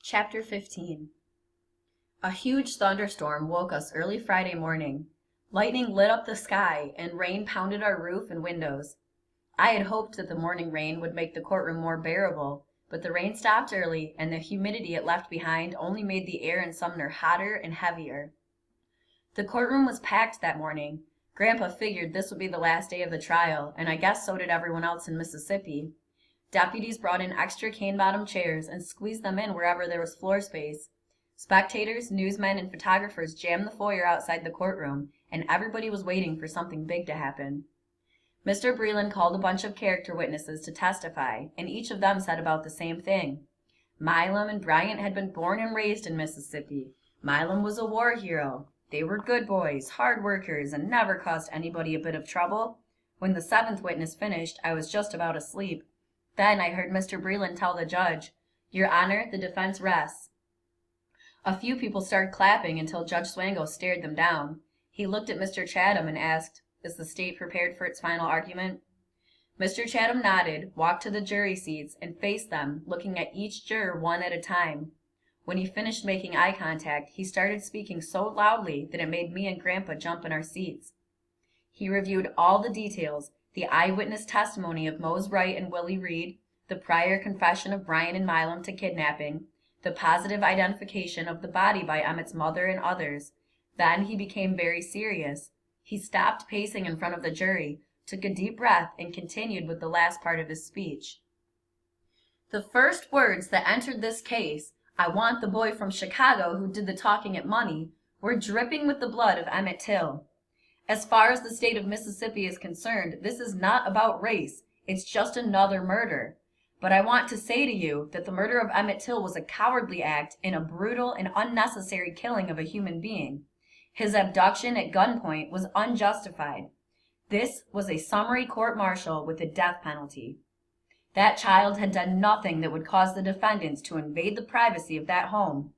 Chapter 15. A huge thunderstorm woke us early Friday morning. Lightning lit up the sky, and rain pounded our roof and windows. I had hoped that the morning rain would make the courtroom more bearable, but the rain stopped early, and the humidity it left behind only made the air in Sumner hotter and heavier. The courtroom was packed that morning. Grandpa figured this would be the last day of the trial, and I guess so did everyone else in Mississippi. Deputies brought in extra cane-bottom chairs and squeezed them in wherever there was floor space. Spectators, newsmen, and photographers jammed the foyer outside the courtroom, and everybody was waiting for something big to happen. Mr. Breland called a bunch of character witnesses to testify, and each of them said about the same thing. Milam and Bryant had been born and raised in Mississippi. Milam was a war hero. They were good boys, hard workers, and never caused anybody a bit of trouble. When the seventh witness finished, I was just about asleep. Then I heard Mr. Breland tell the judge, "Your Honor, the defense rests." A few people started clapping until Judge Swango stared them down. He looked at Mr. Chatham and asked, "Is the state prepared for its final argument?" Mr. Chatham nodded, walked to the jury seats, and faced them, looking at each juror one at a time. When he finished making eye contact, he started speaking so loudly that it made me and Grandpa jump in our seats. He reviewed all the details, the eyewitness testimony of Mose Wright and Willie Reed, the prior confession of Bryant and Milam to kidnapping, the positive identification of the body by Emmett's mother and others. Then he became very serious. He stopped pacing in front of the jury, took a deep breath, and continued with the last part of his speech. "The first words that entered this case, 'I want the boy from Chicago who did the talking at Money,' were dripping with the blood of Emmett Till. As far as the state of Mississippi is concerned, this is not about race. It's just another murder. But I want to say to you that the murder of Emmett Till was a cowardly act and a brutal and unnecessary killing of a human being. His abduction at gunpoint was unjustified. This was a summary court-martial with a death penalty. That child had done nothing that would cause the defendants to invade the privacy of that home.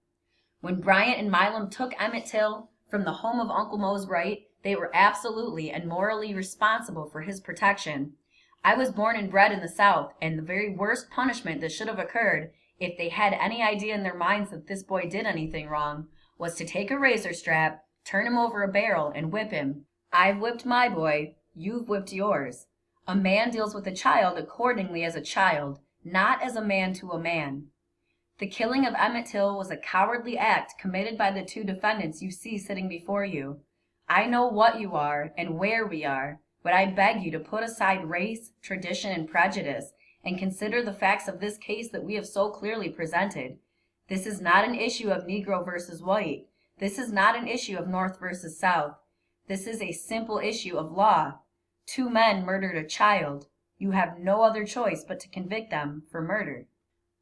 When Bryant and Milam took Emmett Till from the home of Uncle Mose Wright, they were absolutely and morally responsible for his protection. I was born and bred in the South, and the very worst punishment that should have occurred, if they had any idea in their minds that this boy did anything wrong, was to take a razor strap, turn him over a barrel, and whip him. I've whipped my boy, you've whipped yours. A man deals with a child accordingly as a child, not as a man to a man. The killing of Emmett Till was a cowardly act committed by the two defendants you see sitting before you. I know what you are and where we are, but I beg you to put aside race, tradition, and prejudice, and consider the facts of this case that we have so clearly presented. This is not an issue of Negro versus white. This is not an issue of North versus South. This is a simple issue of law. Two men murdered a child. You have no other choice but to convict them for murder."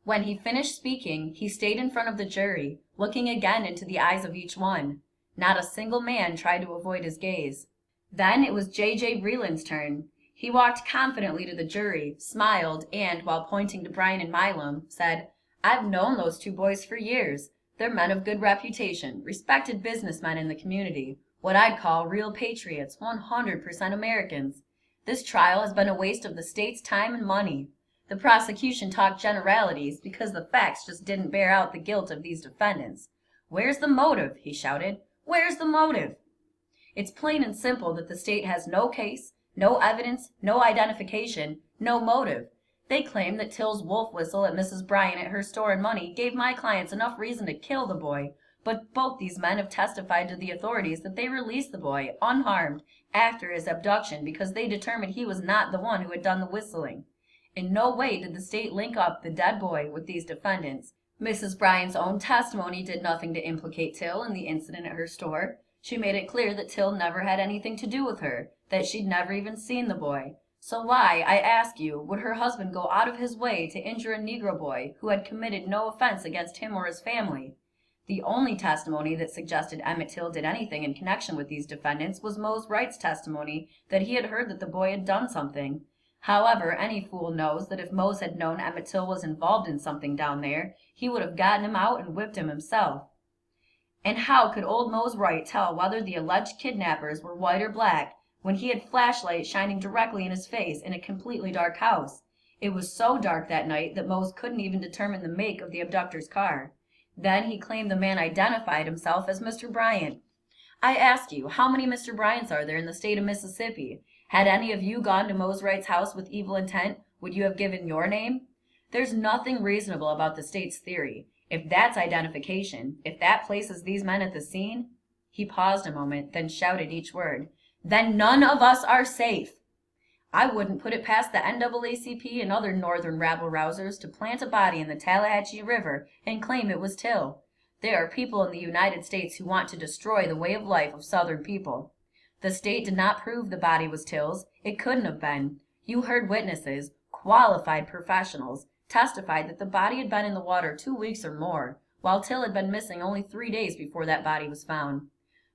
When he finished speaking, he stayed in front of the jury, looking again into the eyes of each one. Not a single man tried to avoid his gaze. Then it was J.J. Breland's turn. He walked confidently to the jury, smiled, and, while pointing to Bryant and Milam, said, "I've known those two boys for years. They're men of good reputation, respected businessmen in the community, what I'd call real patriots, 100% Americans. This trial has been a waste of the state's time and money. The prosecution talked generalities because the facts just didn't bear out the guilt of these defendants. Where's the motive?" he shouted. "Where's the motive? It's plain and simple that the state has no case, no evidence, no identification, no motive. They claim that Till's wolf whistle at Mrs. Bryant at her store and Money gave my clients enough reason to kill the boy, but both these men have testified to the authorities that they released the boy, unharmed, after his abduction because they determined he was not the one who had done the whistling. In no way did the state link up the dead boy with these defendants. Mrs. Bryant's own testimony did nothing to implicate Till in the incident at her store. She made it clear that Till never had anything to do with her, that she'd never even seen the boy. So why, I ask you, would her husband go out of his way to injure a Negro boy who had committed no offense against him or his family? The only testimony that suggested Emmett Till did anything in connection with these defendants was Mose Wright's testimony that he had heard that the boy had done something. However, any fool knows that if Mose had known Emmett Till was involved in something down there, he would have gotten him out and whipped him himself. And how could old Mose Wright tell whether the alleged kidnappers were white or black when he had flashlight shining directly in his face in a completely dark house? It was so dark that night that Mose couldn't even determine the make of the abductor's car. Then he claimed the man identified himself as Mr. Bryant. I ask you, how many Mr. Bryants are there in the state of Mississippi? Had any of you gone to Mose Wright's house with evil intent, would you have given your name? There's nothing reasonable about the state's theory. If that's identification, if that places these men at the scene. He paused a moment, then shouted each word. Then none of us are safe. I wouldn't put it past the NAACP and other northern rabble-rousers to plant a body in the Tallahatchie River and claim it was Till. There are people in the United States who want to destroy the way of life of Southern people. The state did not prove the body was Till's. It couldn't have been. You heard witnesses, qualified professionals, testified that the body had been in the water 2 weeks or more, while Till had been missing only 3 days before that body was found.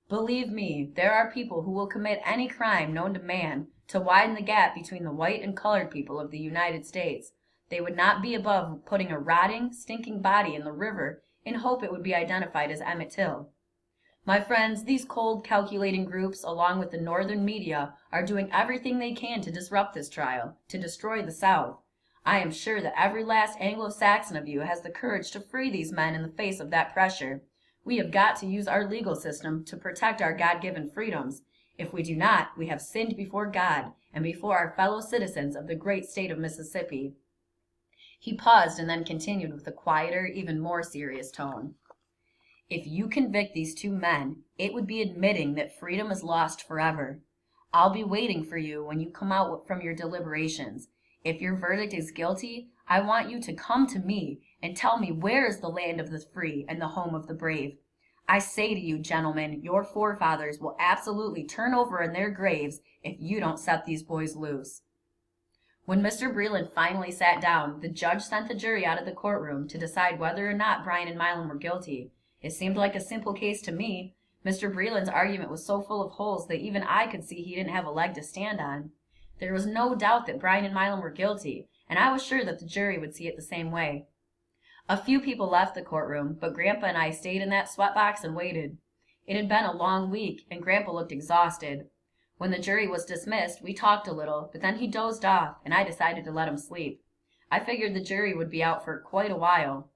Believe me, there are people who will commit any crime known to man to widen the gap between the white and colored people of the United States. They would not be above putting a rotting, stinking body in the river in hope it would be identified as Emmett Till. My friends, these cold, calculating groups, along with the northern media, are doing everything they can to disrupt this trial, to destroy the South. I am sure that every last Anglo-Saxon of you has the courage to free these men in the face of that pressure. We have got to use our legal system to protect our God-given freedoms. If we do not, we have sinned before God and before our fellow citizens of the great state of Mississippi. He paused and then continued with a quieter, even more serious tone. If you convict these 2 men, it would be admitting that freedom is lost forever. I'll be waiting for you when you come out from your deliberations. If your verdict is guilty, I want you to come to me and tell me where is the land of the free and the home of the brave. I say to you, gentlemen, your forefathers will absolutely turn over in their graves if you don't set these boys loose. When Mr. Breland finally sat down, the judge sent the jury out of the courtroom to decide whether or not Bryan and Milam were guilty. It seemed like a simple case to me. Mr. Breland's argument was so full of holes that even I could see he didn't have a leg to stand on. There was no doubt that Bryan and Milam were guilty, and I was sure that the jury would see it the same way. A few people left the courtroom, but Grandpa and I stayed in that sweatbox and waited. It had been a long week, and Grandpa looked exhausted. When the jury was dismissed, we talked a little, but then he dozed off, and I decided to let him sleep. I figured the jury would be out for quite a while.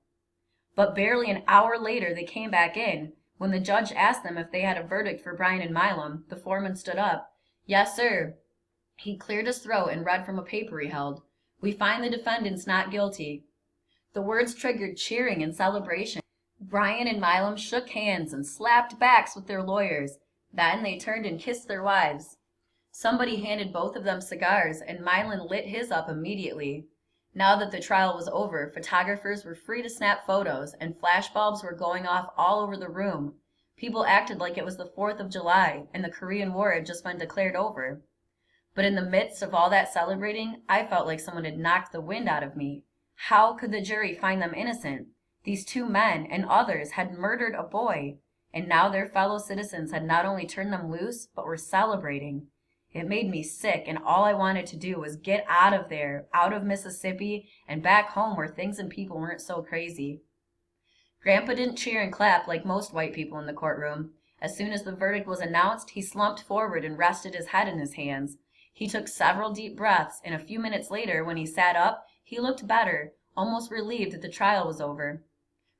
But barely an hour later, they came back in. When the judge asked them if they had a verdict for Bryan and Milam, the foreman stood up. Yes, sir. He cleared his throat and read from a paper he held. We find the defendants not guilty. The words triggered cheering and celebration. Bryan and Milam shook hands and slapped backs with their lawyers. Then they turned and kissed their wives. Somebody handed both of them cigars, and Milam lit his up immediately. Now that the trial was over, photographers were free to snap photos, and flashbulbs were going off all over the room. People acted like it was the 4th of July, and the Korean War had just been declared over. But in the midst of all that celebrating, I felt like someone had knocked the wind out of me. How could the jury find them innocent? These 2 men and others had murdered a boy, and now their fellow citizens had not only turned them loose, but were celebrating. It made me sick, and all I wanted to do was get out of there, out of Mississippi, and back home where things and people weren't so crazy. Grandpa didn't cheer and clap like most white people in the courtroom. As soon as the verdict was announced, he slumped forward and rested his head in his hands. He took several deep breaths, and a few minutes later, when he sat up, he looked better, almost relieved that the trial was over.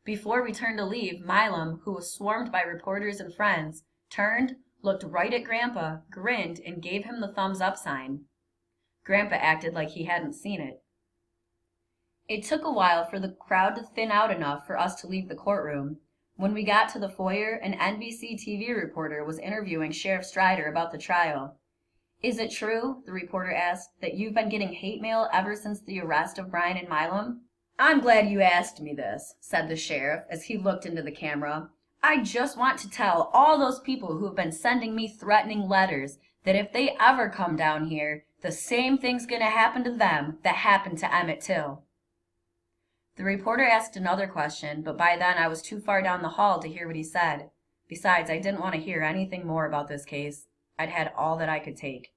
Before we turned to leave, Milam, who was swarmed by reporters and friends, turned, looked right at Grandpa, grinned, and gave him the thumbs-up sign. Grandpa acted like he hadn't seen it. It took a while for the crowd to thin out enough for us to leave the courtroom. When we got to the foyer, an NBC TV reporter was interviewing Sheriff Strider about the trial. Is it true, the reporter asked, that you've been getting hate mail ever since the arrest of Bryan and Milam? I'm glad you asked me this, said the sheriff as he looked into the camera. I just want to tell all those people who have been sending me threatening letters that if they ever come down here, the same thing's going to happen to them that happened to Emmett Till. The reporter asked another question, but by then I was too far down the hall to hear what he said. Besides, I didn't want to hear anything more about this case. I'd had all that I could take.